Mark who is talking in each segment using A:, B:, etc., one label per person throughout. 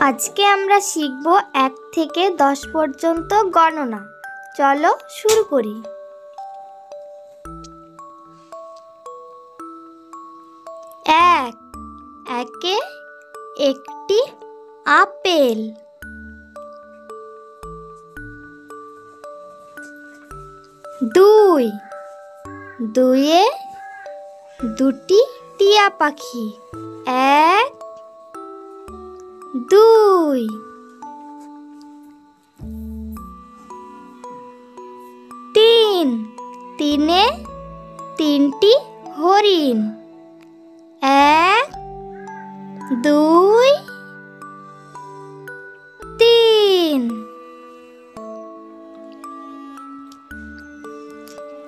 A: আজকে আমরা শিখব 1 থেকে 10 পর্যন্ত গণনা। চলো শুরু করি। 1 একে একটি আপেল। 2 দুইয়ে দুটি টিয়া পাখি। 1 2 3 তিনে তিনটি হরিণ। 1 2 3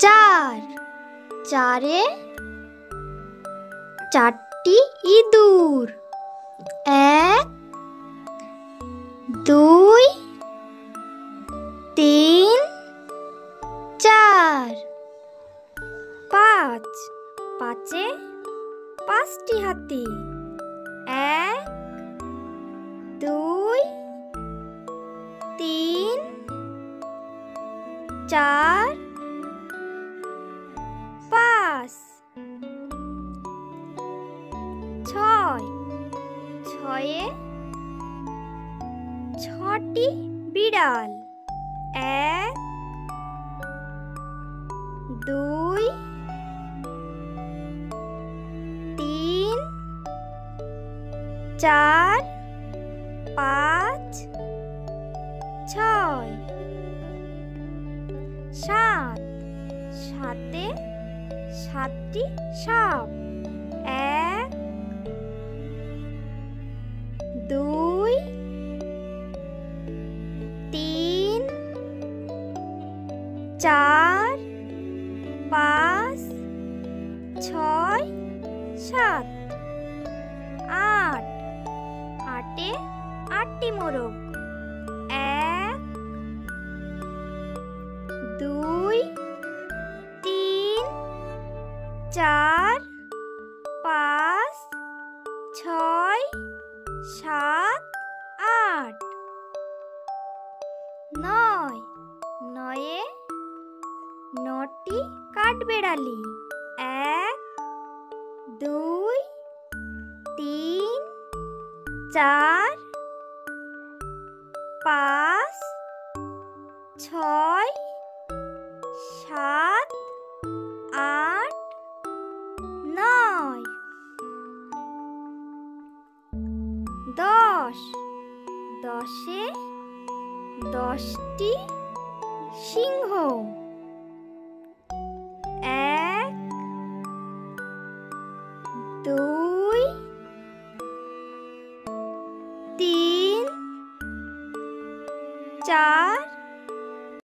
A: 4 চারে চারটি ইঁদুর। 1 2 3 4 5 পাঁচে পাঁচটি হাতি। 1 2 3 4 5 6 ছয়ে ছটি বিড়াল। 1 2 3 4 5 6 7 সাতে সাতটি সাপ। 1 2 3 4 5 6 7 8 আটে আটটি মোরগ। 1 2 3 4 5 6 7 8 9 নয়ে নটি কাঠবেড়ালি। 1 2 3 4 5 6 7 8 9 10 দশে 10টি সিংহ। 1 2 3 4